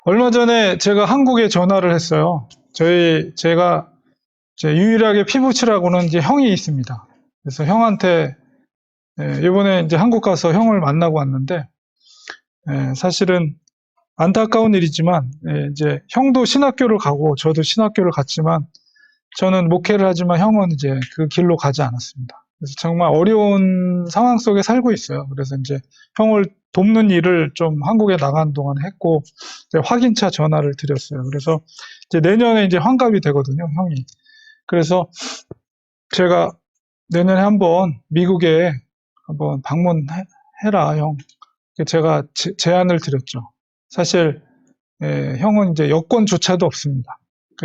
얼마 전에 제가 한국에 전화를 했어요. 제가 이제 유일하게 피부치라고는 이제 형이 있습니다. 그래서 형한테, 이번에 이제 한국 가서 형을 만나고 왔는데, 사실은 안타까운 일이지만, 이제 형도 신학교를 가고 저도 신학교를 갔지만, 저는 목회를 하지만 형은 이제 그 길로 가지 않았습니다. 그래서 정말 어려운 상황 속에 살고 있어요. 그래서 이제 형을 돕는 일을 좀 한국에 나간 동안 했고, 이제 확인차 전화를 드렸어요. 그래서 이제 내년에 이제 환갑이 되거든요, 형이. 그래서 제가 내년에 한번 미국에 한번 방문해라, 형. 제가 제안을 드렸죠. 사실, 형은 이제 여권조차도 없습니다.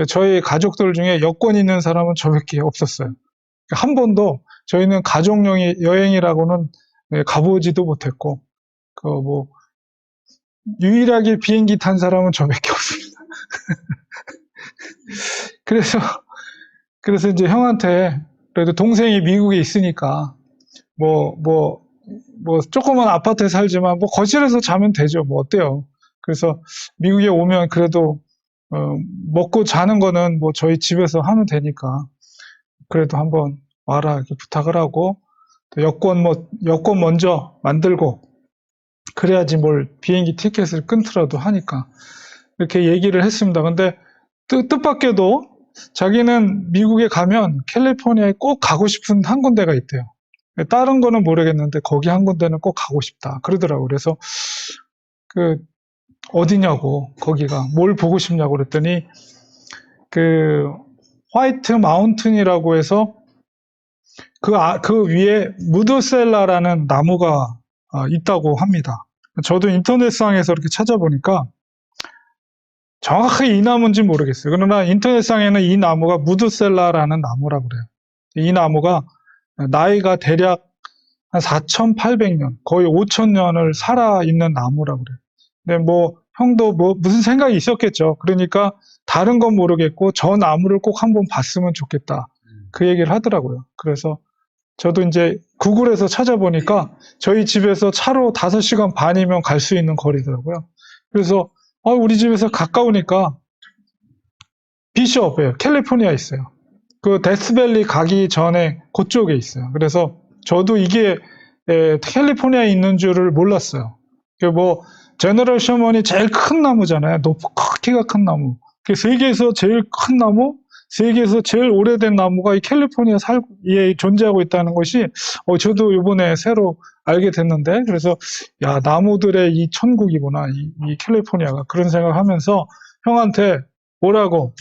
저희 가족들 중에 여권 있는 사람은 저밖에 없었어요. 한 번도 저희는 가족용 여행이라고는 가보지도 못했고, 유일하게 비행기 탄 사람은 저밖에 없습니다. 그래서 이제 형한테 그래도 동생이 미국에 있으니까 조그만 아파트에 살지만 거실에서 자면 되죠. 뭐 어때요? 그래서 미국에 오면 그래도 먹고 자는 거는 저희 집에서 하면 되니까 그래도 한번 와라 이렇게 부탁을 하고 여권 먼저 만들고 그래야지 뭘 비행기 티켓을 끊더라도 하니까 이렇게 얘기를 했습니다. 근데 뜻밖에도 자기는 미국에 가면 캘리포니아에 꼭 가고 싶은 한 군데가 있대요. 다른 거는 모르겠는데 거기 한 군데는 꼭 가고 싶다 그러더라고요. 그래서 어디냐고, 거기가 뭘 보고 싶냐고 그랬더니 화이트 마운틴이라고 해서 그 위에 무드셀라라는 나무가 있다고 합니다. 저도 인터넷상에서 이렇게 찾아보니까 정확하게 이 나무인지 모르겠어요. 그러나 인터넷상에는 이 나무가 무드셀라라는 나무라고 그래요. 이 나무가 나이가 대략 한 4,800년, 거의 5,000년을 살아있는 나무라고 그래요. 근데 형도 무슨 생각이 있었겠죠. 그러니까 다른 건 모르겠고 저 나무를 꼭 한번 봤으면 좋겠다. 그 얘기를 하더라고요. 그래서 저도 이제 구글에서 찾아보니까 저희 집에서 차로 5시간 반이면 갈 수 있는 거리더라고요. 그래서 우리 집에서 가까우니까 비숍이에요. 캘리포니아에 있어요. 그 데스밸리 가기 전에 그쪽에 있어요. 그래서 저도 이게 캘리포니아에 있는 줄을 몰랐어요. 제너럴 셔먼이 제일 큰 나무잖아요. 키가 큰 나무. 세계에서 제일 큰 나무, 세계에서 제일 오래된 나무가 이 캘리포니아에 존재하고 있다는 것이 저도 이번에 새로 알게 됐는데, 그래서 야, 나무들의 이 천국이구나, 이 캘리포니아가. 그런 생각을 하면서 형한테 뭐라고,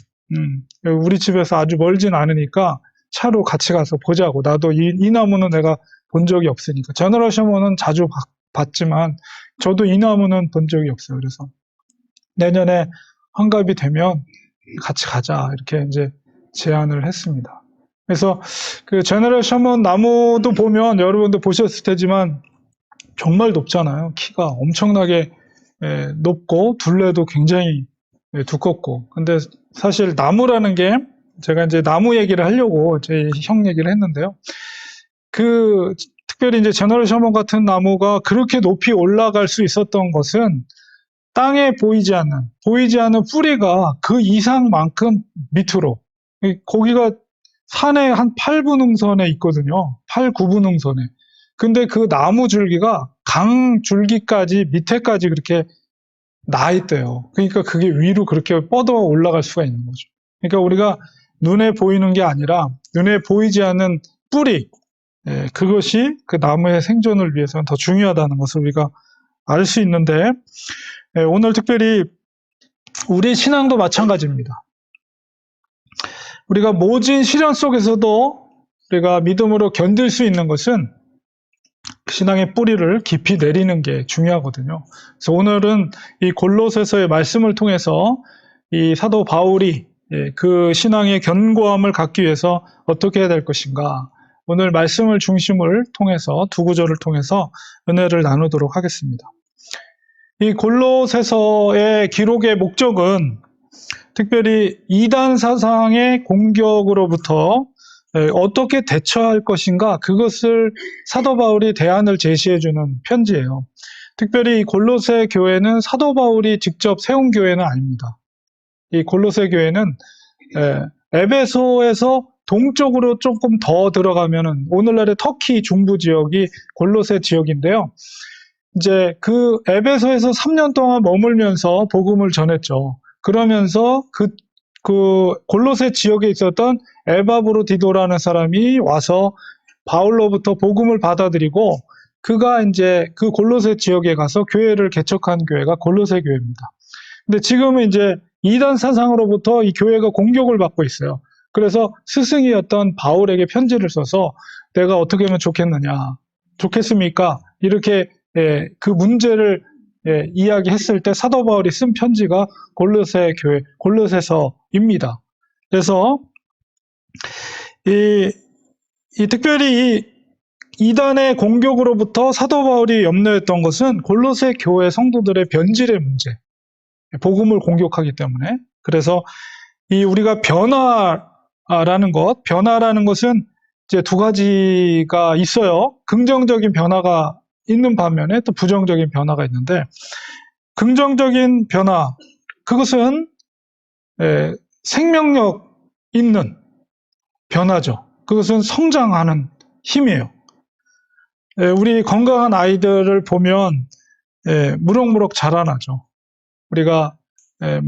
우리 집에서 아주 멀진 않으니까 차로 같이 가서 보자고. 나도 이 나무는 내가 본 적이 없으니까. 제너럴 셔먼은 자주 봤지만 저도 이 나무는 본 적이 없어요. 그래서 내년에 환갑이 되면 같이 가자 이렇게 이제 제안을 했습니다. 그래서 그 제너럴 셔먼 나무도 보면 여러분도 보셨을 테지만 정말 높잖아요. 키가 엄청나게 높고 둘레도 굉장히 두껍고. 근데 사실 나무라는 게 제가 이제 나무 얘기를 하려고 제 형 얘기를 했는데요. 특별히 이제 제너럴 셔먼 같은 나무가 그렇게 높이 올라갈 수 있었던 것은 땅에 보이지 않는 뿌리가 그 이상만큼 밑으로, 거기가 산의 한 8분음선에 있거든요. 8, 9분음선에. 근데 그 나무 줄기가 강 줄기까지 밑에까지 그렇게 나 있대요. 그러니까 그게 위로 그렇게 뻗어 올라갈 수가 있는 거죠. 그러니까 우리가 눈에 보이는 게 아니라 눈에 보이지 않는 뿌리, 그것이 그 나무의 생존을 위해서는 더 중요하다는 것을 우리가 알 수 있는데, 오늘 특별히 우리 신앙도 마찬가지입니다. 우리가 모진 시련 속에서도 우리가 믿음으로 견딜 수 있는 것은 신앙의 뿌리를 깊이 내리는 게 중요하거든요. 그래서 오늘은 이 골로새서의 말씀을 통해서 이 사도 바울이 그 신앙의 견고함을 갖기 위해서 어떻게 해야 될 것인가, 오늘 말씀을 중심을 통해서 두 구절을 통해서 은혜를 나누도록 하겠습니다. 이 골로새서의 기록의 목적은 특별히 이단 사상의 공격으로부터 어떻게 대처할 것인가, 그것을 사도 바울이 대안을 제시해주는 편지예요. 특별히 이 골로새 교회는 사도 바울이 직접 세운 교회는 아닙니다. 이 골로새 교회는 에베소에서 동쪽으로 조금 더 들어가면은 오늘날의 터키 중부 지역이 골로새 지역인데요. 이제 그 에베소에서 3년 동안 머물면서 복음을 전했죠. 그러면서 그 골로새 지역에 있었던 에바브로디도라는 사람이 와서 바울로부터 복음을 받아들이고 그가 이제 그 골로새 지역에 가서 교회를 개척한 교회가 골로새 교회입니다. 근데 지금은 이제 이단 사상으로부터 이 교회가 공격을 받고 있어요. 그래서 스승이었던 바울에게 편지를 써서 내가 어떻게 하면 좋겠습니까? 이렇게 그 문제를 이야기했을 때 사도 바울이 쓴 편지가 골로새 교회, 골로새서입니다. 그래서 특별히 이 이단의 공격으로부터 사도 바울이 염려했던 것은 골로새 교회 성도들의 변질의 문제, 복음을 공격하기 때문에. 그래서 우리가 변화라는 것은 이제 두 가지가 있어요. 긍정적인 변화가 있는 반면에 또 부정적인 변화가 있는데, 긍정적인 변화, 그것은 생명력 있는 변화죠. 그것은 성장하는 힘이에요. 우리 건강한 아이들을 보면 무럭무럭 자라나죠. 우리가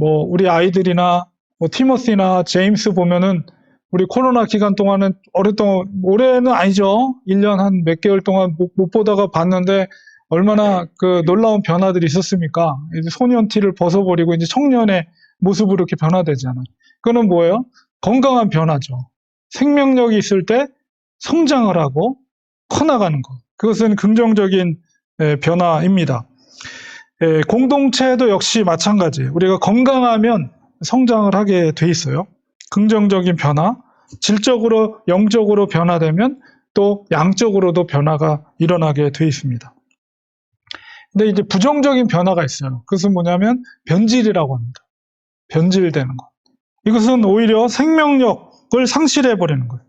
우리 아이들이나 티모시나 제임스 보면은 우리 코로나 기간 동안은 오랫동안, 올해는 아니죠. 1년 한 몇 개월 동안 못 보다가 봤는데 얼마나 그 놀라운 변화들이 있었습니까? 이제 소년 티를 벗어버리고 이제 청년의 모습으로 이렇게 변화되잖아요. 그거는 뭐예요? 건강한 변화죠. 생명력이 있을 때 성장을 하고 커나가는 것. 그것은 긍정적인 변화입니다. 공동체도 역시 마찬가지. 우리가 건강하면 성장을 하게 돼 있어요. 긍정적인 변화, 질적으로, 영적으로 변화되면 또 양적으로도 변화가 일어나게 돼 있습니다. 근데 이제 부정적인 변화가 있어요. 그것은 뭐냐면 변질이라고 합니다. 변질되는 것. 이것은 오히려 생명력을 상실해버리는 거예요.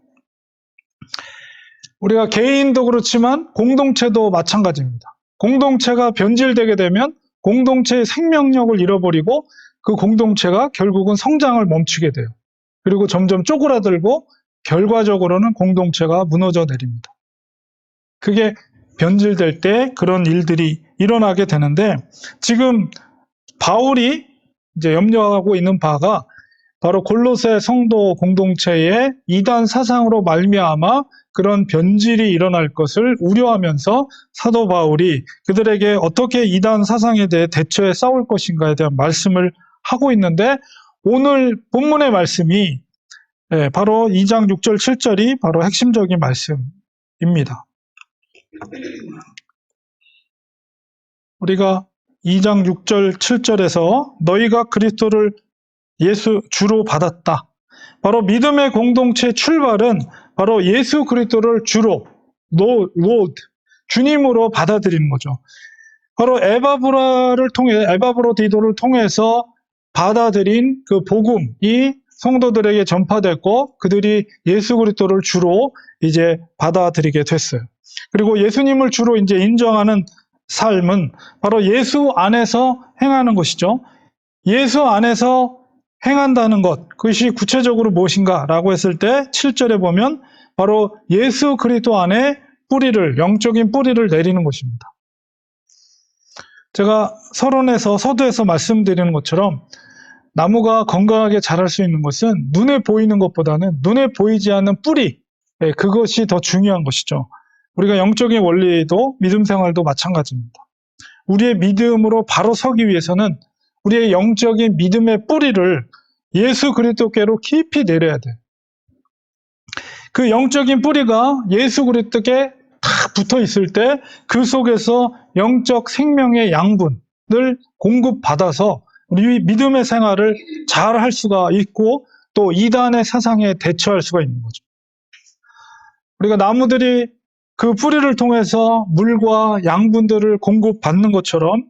우리가 개인도 그렇지만 공동체도 마찬가지입니다. 공동체가 변질되게 되면 공동체의 생명력을 잃어버리고 그 공동체가 결국은 성장을 멈추게 돼요. 그리고 점점 쪼그라들고 결과적으로는 공동체가 무너져 내립니다. 그게 변질될 때 그런 일들이 일어나게 되는데, 지금 바울이 이제 염려하고 있는 바가 바로 골로새 성도 공동체의 이단 사상으로 말미암아 그런 변질이 일어날 것을 우려하면서 사도 바울이 그들에게 어떻게 이단 사상에 대해 대처해 싸울 것인가에 대한 말씀을 하고 있는데, 오늘 본문의 말씀이 바로 2장 6절 7절이 바로 핵심적인 말씀입니다. 우리가 2장 6절 7절에서 너희가 그리스도를 예수 주로 받았다. 바로 믿음의 공동체 출발은 바로 예수 그리스도를 주로, Lord, 주님으로 받아들이는 거죠. 바로 에바브로디도를 통해서 받아들인 그 복음이 성도들에게 전파됐고 그들이 예수 그리스도를 주로 이제 받아들이게 됐어요. 그리고 예수님을 주로 이제 인정하는 삶은 바로 예수 안에서 행하는 것이죠. 예수 안에서 행한다는 것, 그것이 구체적으로 무엇인가라고 했을 때 7절에 보면 바로 예수 그리스도 안에 영적인 뿌리를 내리는 것입니다. 제가 서두에서 말씀드리는 것처럼 나무가 건강하게 자랄 수 있는 것은 눈에 보이는 것보다는 눈에 보이지 않는 뿌리, 그것이 더 중요한 것이죠. 우리가 영적인 원리도 믿음 생활도 마찬가지입니다. 우리의 믿음으로 바로 서기 위해서는 우리의 영적인 믿음의 뿌리를 예수 그리스도께로 깊이 내려야 돼요. 그 영적인 뿌리가 예수 그리스도께 탁 붙어 있을 때 그 속에서 영적 생명의 양분을 공급받아서 우리 믿음의 생활을 잘 할 수가 있고 또 이단의 사상에 대처할 수가 있는 거죠. 우리가 나무들이 그 뿌리를 통해서 물과 양분들을 공급받는 것처럼,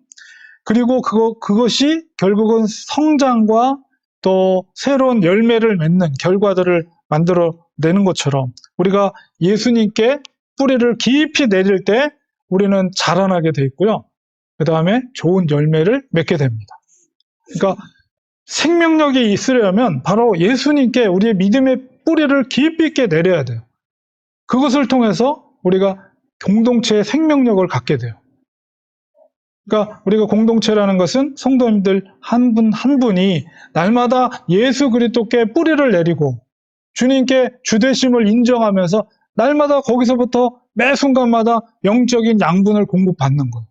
그리고 그것이 결국은 성장과 또 새로운 열매를 맺는 결과들을 만들어내는 것처럼 우리가 예수님께 뿌리를 깊이 내릴 때 우리는 자라나게 돼 있고요. 그 다음에 좋은 열매를 맺게 됩니다. 그러니까 생명력이 있으려면 바로 예수님께 우리의 믿음의 뿌리를 깊이 있게 내려야 돼요. 그것을 통해서 우리가 공동체의 생명력을 갖게 돼요. 그러니까 우리가 공동체라는 것은 성도님들 한 분 한 분이 날마다 예수 그리스도께 뿌리를 내리고 주님께 주되심을 인정하면서 날마다 거기서부터 매 순간마다 영적인 양분을 공급받는 거예요.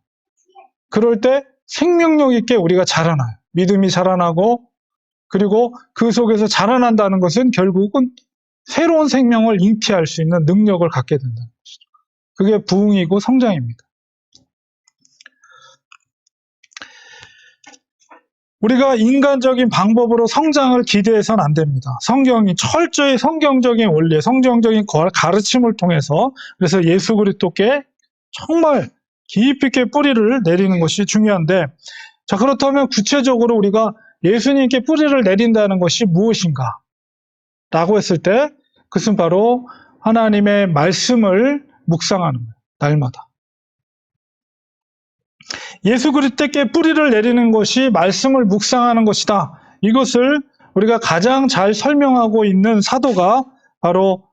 그럴 때 생명력 있게 우리가 자라나요. 믿음이 자라나고, 그리고 그 속에서 자라난다는 것은 결국은 새로운 생명을 잉태할 수 있는 능력을 갖게 된다는 것이죠. 그게 부흥이고 성장입니다. 우리가 인간적인 방법으로 성장을 기대해서는 안 됩니다. 성경이 철저히 성경적인 원리, 성경적인 가르침을 통해서, 그래서 예수 그리스도께 정말 깊이 있게 뿌리를 내리는 것이 중요한데, 자, 그렇다면 구체적으로 우리가 예수님께 뿌리를 내린다는 것이 무엇인가? 라고 했을 때, 그것은 바로 하나님의 말씀을 묵상하는 거예요. 날마다. 예수 그리스도께 뿌리를 내리는 것이 말씀을 묵상하는 것이다. 이것을 우리가 가장 잘 설명하고 있는 사도가 바로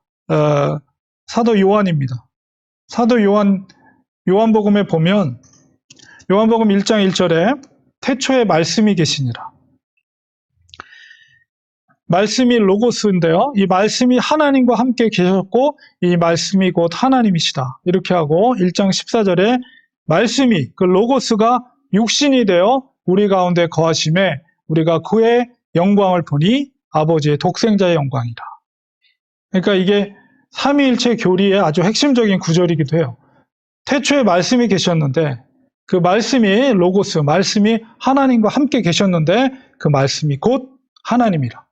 사도 요한입니다. 사도 요한복음에 보면 요한복음 1장 1절에 태초에 말씀이 계시니라. 말씀이 로고스인데요. 이 말씀이 하나님과 함께 계셨고 이 말씀이 곧 하나님이시다. 이렇게 하고 1장 14절에 말씀이, 그 로고스가 육신이 되어 우리 가운데 거하심에 우리가 그의 영광을 보니 아버지의 독생자의 영광이라. 그러니까 이게 삼위일체 교리의 아주 핵심적인 구절이기도 해요. 태초에 말씀이 계셨는데 그 말씀이 로고스, 말씀이 하나님과 함께 계셨는데 그 말씀이 곧 하나님이라.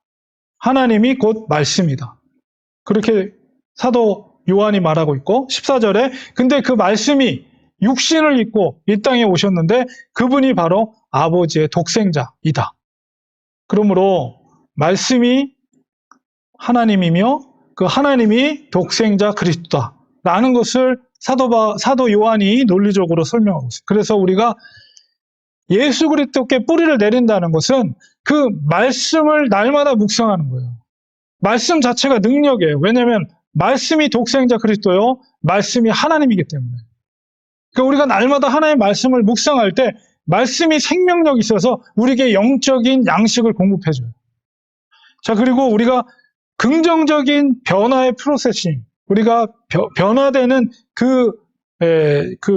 하나님이 곧 말씀이다. 그렇게 사도 요한이 말하고 있고 14절에 근데 그 말씀이 육신을 입고 이 땅에 오셨는데 그분이 바로 아버지의 독생자이다. 그러므로 말씀이 하나님이며 그 하나님이 독생자 그리스도다 라는 것을 사도 요한이 논리적으로 설명하고 있어요. 그래서 우리가 예수 그리스도께 뿌리를 내린다는 것은 그 말씀을 날마다 묵상하는 거예요. 말씀 자체가 능력이에요. 왜냐하면 말씀이 독생자 그리스도요, 말씀이 하나님이기 때문에. 그러니까 우리가 날마다 하나님의 말씀을 묵상할 때 말씀이 생명력이 있어서 우리에게 영적인 양식을 공급해줘요. 자, 그리고 우리가 긍정적인 변화의 프로세싱, 우리가 변화되는 그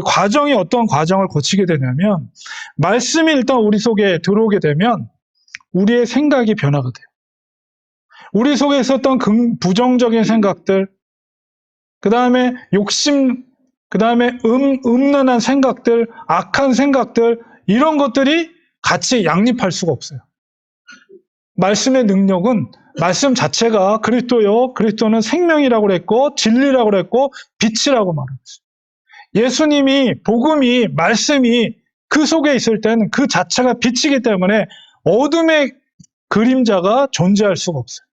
과정이 어떤 과정을 거치게 되냐면 말씀이 일단 우리 속에 들어오게 되면 우리의 생각이 변화가 돼요. 우리 속에 있었던 부정적인 생각들, 그 다음에 욕심, 그 다음에 음란한 생각들, 악한 생각들, 이런 것들이 같이 양립할 수가 없어요. 말씀의 능력은 말씀 자체가 그리스도요, 그리스도는 생명이라고 그랬고 진리라고 그랬고 빛이라고 말했어요. 예수님이, 복음이, 말씀이 그 속에 있을 때는 그 자체가 빛이기 때문에 어둠의 그림자가 존재할 수가 없어요.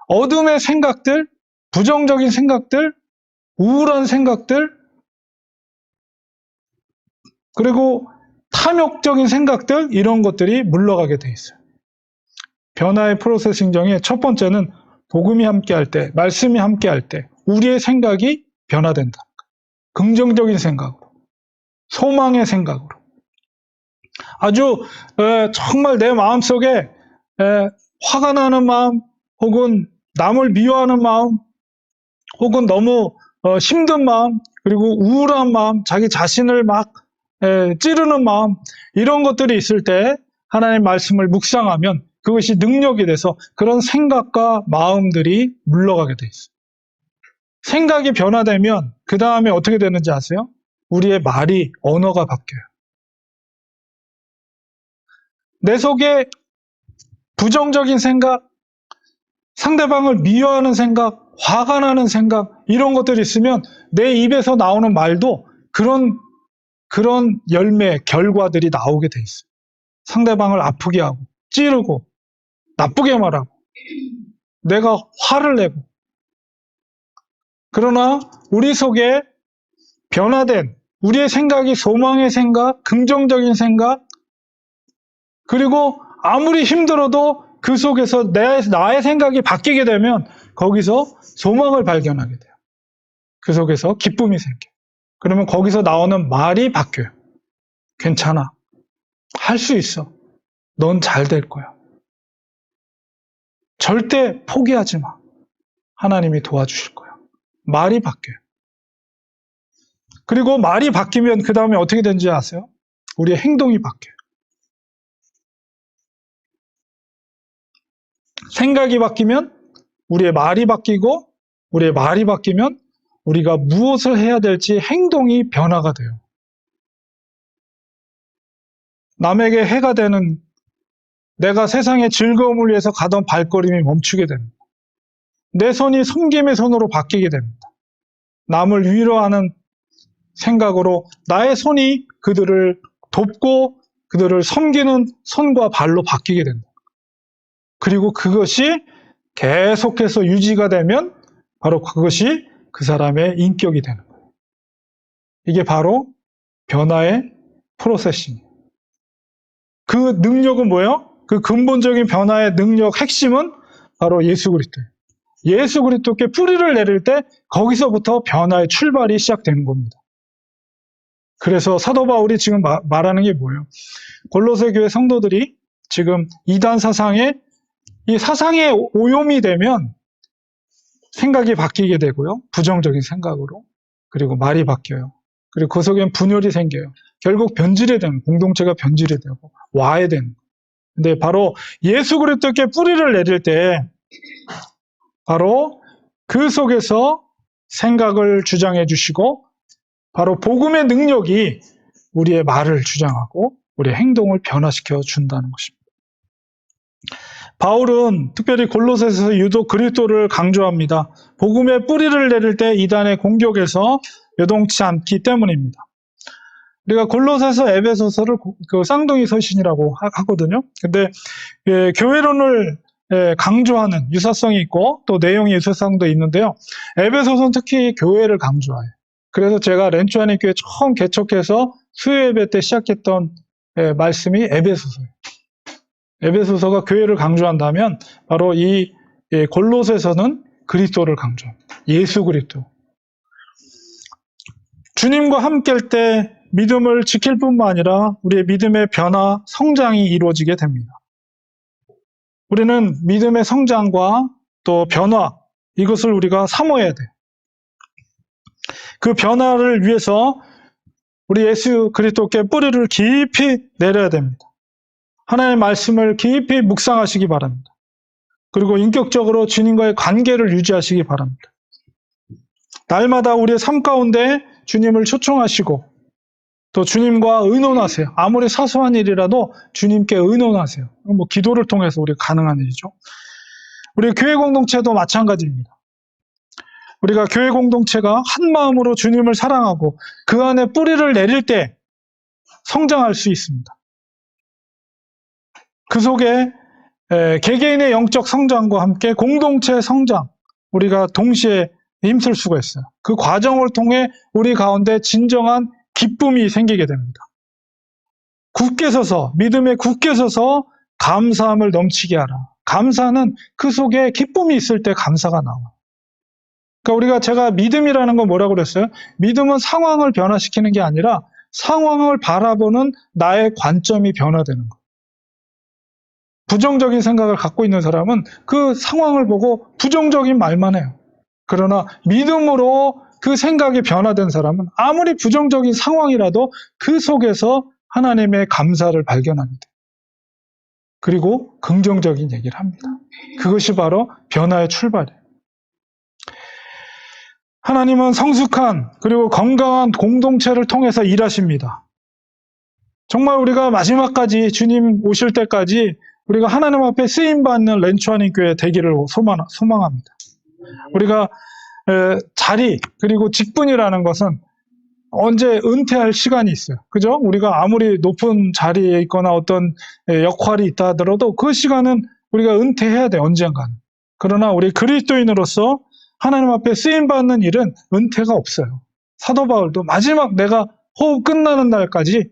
어둠의 생각들, 부정적인 생각들, 우울한 생각들, 그리고 탐욕적인 생각들, 이런 것들이 물러가게 돼 있어요. 변화의 프로세싱 중에 첫 번째는 복음이 함께할 때, 말씀이 함께할 때 우리의 생각이 변화된다. 긍정적인 생각으로, 소망의 생각으로. 아주 정말 내 마음속에 화가 나는 마음, 혹은 남을 미워하는 마음, 혹은 너무 힘든 마음, 그리고 우울한 마음, 자기 자신을 막 찌르는 마음, 이런 것들이 있을 때 하나님의 말씀을 묵상하면 그것이 능력이 돼서 그런 생각과 마음들이 물러가게 돼 있어요. 생각이 변화되면 그 다음에 어떻게 되는지 아세요? 우리의 말이, 언어가 바뀌어요. 내 속에 부정적인 생각, 상대방을 미워하는 생각, 화가 나는 생각, 이런 것들이 있으면 내 입에서 나오는 말도 그런 열매, 결과들이 나오게 돼 있어요. 상대방을 아프게 하고, 찌르고, 나쁘게 말하고, 내가 화를 내고. 그러나 우리 속에 변화된 우리의 생각이 소망의 생각, 긍정적인 생각, 그리고 아무리 힘들어도 그 속에서 나의 생각이 바뀌게 되면 거기서 소망을 발견하게 돼요. 그 속에서 기쁨이 생겨요. 그러면 거기서 나오는 말이 바뀌어요. 괜찮아. 할 수 있어. 넌 잘 될 거야. 절대 포기하지 마. 하나님이 도와주실 거야. 말이 바뀌어요. 그리고 말이 바뀌면 그 다음에 어떻게 되는지 아세요? 우리의 행동이 바뀌어요. 생각이 바뀌면 우리의 말이 바뀌고, 우리의 말이 바뀌면 우리가 무엇을 해야 될지 행동이 변화가 돼요. 남에게 해가 되는, 내가 세상의 즐거움을 위해서 가던 발걸음이 멈추게 됩니다. 내 손이 섬김의 손으로 바뀌게 됩니다. 남을 위로하는 생각으로 나의 손이 그들을 돕고 그들을 섬기는 손과 발로 바뀌게 된다. 그리고 그것이 계속해서 유지가 되면 바로 그것이 그 사람의 인격이 되는 거예요. 이게 바로 변화의 프로세싱이에요. 그 능력은 뭐예요? 그 근본적인 변화의 능력 핵심은 바로 예수 그리스도예요. 예수 그리스도께 뿌리를 내릴 때 거기서부터 변화의 출발이 시작되는 겁니다. 그래서 사도 바울이 지금 말하는 게 뭐예요? 골로새 교회 성도들이 지금 이단 사상에, 이 사상에 오염이 되면 생각이 바뀌게 되고요. 부정적인 생각으로. 그리고 말이 바뀌어요. 그리고 그 속엔 분열이 생겨요. 결국 변질이 되는, 공동체가 변질이 되고 와야 되는. 근데 바로 예수 그리스도께 뿌리를 내릴 때 바로 그 속에서 생각을 주장해 주시고 바로 복음의 능력이 우리의 말을 주장하고 우리의 행동을 변화시켜 준다는 것입니다. 바울은 특별히 골로새서 유독 그리스도를 강조합니다. 복음의 뿌리를 내릴 때 이단의 공격에서 요동치 않기 때문입니다. 우리가 골로새서 에베소서를 그 쌍둥이 서신이라고 하거든요. 근데 교회론을 강조하는 유사성이 있고 또 내용의 유사성도 있는데요. 에베소서는 특히 교회를 강조해요. 그래서 제가 렌추아님 교회 처음 개척해서 수요 예배 때 시작했던 말씀이 에베소서예요. 에베소서가 교회를 강조한다면 바로 이 골로새서는 그리스도를 강조합니다. 예수 그리스도. 주님과 함께할 때 믿음을 지킬 뿐만 아니라 우리의 믿음의 변화, 성장이 이루어지게 됩니다. 우리는 믿음의 성장과 또 변화, 이것을 우리가 사모해야 돼요. 그 변화를 위해서 우리 예수 그리스도께 뿌리를 깊이 내려야 됩니다. 하나님의 말씀을 깊이 묵상하시기 바랍니다. 그리고 인격적으로 주님과의 관계를 유지하시기 바랍니다. 날마다 우리의 삶 가운데 주님을 초청하시고 또 주님과 의논하세요. 아무리 사소한 일이라도 주님께 의논하세요. 뭐 기도를 통해서 우리가 가능한 일이죠. 우리 교회 공동체도 마찬가지입니다. 우리가 교회 공동체가 한 마음으로 주님을 사랑하고 그 안에 뿌리를 내릴 때 성장할 수 있습니다. 그 속에 개개인의 영적 성장과 함께 공동체 성장, 우리가 동시에 힘쓸 수가 있어요. 그 과정을 통해 우리 가운데 진정한 기쁨이 생기게 됩니다. 굳게 서서, 믿음에 굳게 서서 감사함을 넘치게 하라. 감사는 그 속에 기쁨이 있을 때 감사가 나와요. 그러니까 제가 믿음이라는 건 뭐라고 그랬어요? 믿음은 상황을 변화시키는 게 아니라 상황을 바라보는 나의 관점이 변화되는 거예요. 부정적인 생각을 갖고 있는 사람은 그 상황을 보고 부정적인 말만 해요. 그러나 믿음으로 그 생각이 변화된 사람은 아무리 부정적인 상황이라도 그 속에서 하나님의 감사를 발견하게 돼요. 그리고 긍정적인 얘기를 합니다. 그것이 바로 변화의 출발이에요. 하나님은 성숙한 그리고 건강한 공동체를 통해서 일하십니다. 정말 우리가 마지막까지 주님 오실 때까지 우리가 하나님 앞에 쓰임받는 렌추아님 교회 되기를 소망합니다. 우리가 자리 그리고 직분이라는 것은 언제 은퇴할 시간이 있어요. 그죠? 우리가 아무리 높은 자리에 있거나 어떤 역할이 있다 하더라도 그 시간은 우리가 은퇴해야 돼, 언젠가는. 그러나 우리 그리스도인으로서 하나님 앞에 쓰임받는 일은 은퇴가 없어요. 사도 바울도 마지막 내가 호흡 끝나는 날까지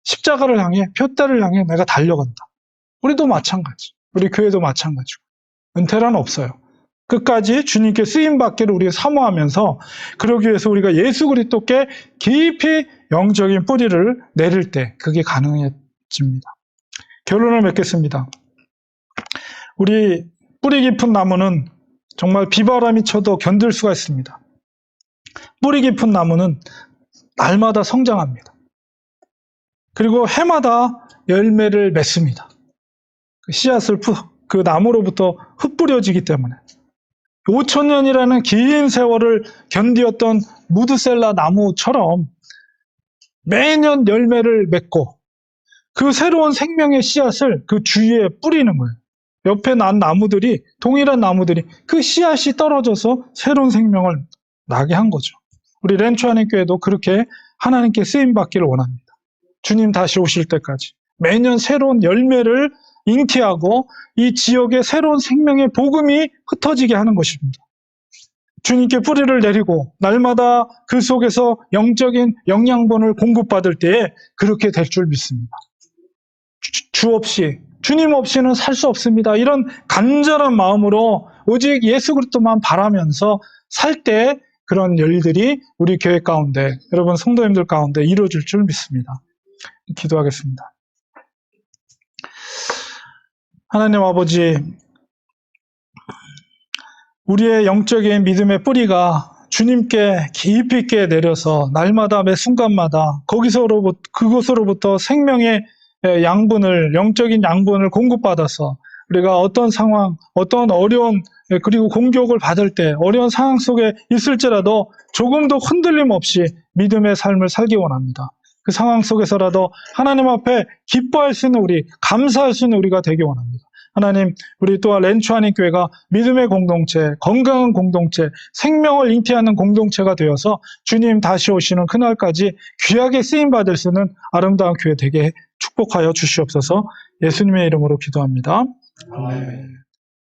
십자가를 향해, 표대를 향해 내가 달려간다. 우리도 마찬가지. 우리 교회도 마찬가지고. 은퇴란 없어요. 끝까지 주님께 쓰임받기를 우리가 사모하면서, 그러기 위해서 우리가 예수 그리스도께 깊이 영적인 뿌리를 내릴 때 그게 가능해집니다. 결론을 맺겠습니다. 우리 뿌리 깊은 나무는 정말 비바람이 쳐도 견딜 수가 있습니다. 뿌리 깊은 나무는 날마다 성장합니다. 그리고 해마다 열매를 맺습니다. 그 씨앗을 그 나무로부터 흩뿌려지기 때문에 5,000년이라는 긴 세월을 견디었던 무드셀라 나무처럼 매년 열매를 맺고 그 새로운 생명의 씨앗을 그 주위에 뿌리는 거예요. 옆에 난 나무들이, 동일한 나무들이 그 씨앗이 떨어져서 새로운 생명을 나게 한 거죠. 우리 렌추아님 교회도 그렇게 하나님께 쓰임받기를 원합니다. 주님 다시 오실 때까지 매년 새로운 열매를 잉태하고 이 지역에 새로운 생명의 복음이 흩어지게 하는 것입니다. 주님께 뿌리를 내리고 날마다 그 속에서 영적인 영양분을 공급받을 때에 그렇게 될 줄 믿습니다. 주 없이, 주님 없이는 살 수 없습니다. 이런 간절한 마음으로 오직 예수 그리스도만 바라면서 살 때 그런 일들이 우리 교회 가운데, 여러분 성도님들 가운데 이루어질 줄 믿습니다. 기도하겠습니다. 하나님 아버지, 우리의 영적인 믿음의 뿌리가 주님께 깊이 있게 내려서 날마다 매 순간마다 그곳으로부터 생명의 양분을, 영적인 양분을 공급받아서 우리가 어떤 상황, 어떤 어려운, 그리고 공격을 받을 때 어려운 상황 속에 있을지라도 조금도 흔들림 없이 믿음의 삶을 살기 원합니다. 그 상황 속에서라도 하나님 앞에 기뻐할 수 있는 우리, 감사할 수 있는 우리가 되기 원합니다. 하나님, 우리 또한 렌추아님 교회가 믿음의 공동체, 건강한 공동체, 생명을 잉태하는 공동체가 되어서 주님 다시 오시는 그날까지 귀하게 쓰임받을 수 있는 아름다운 교회 되게 축복하여 주시옵소서. 예수님의 이름으로 기도합니다. 아멘.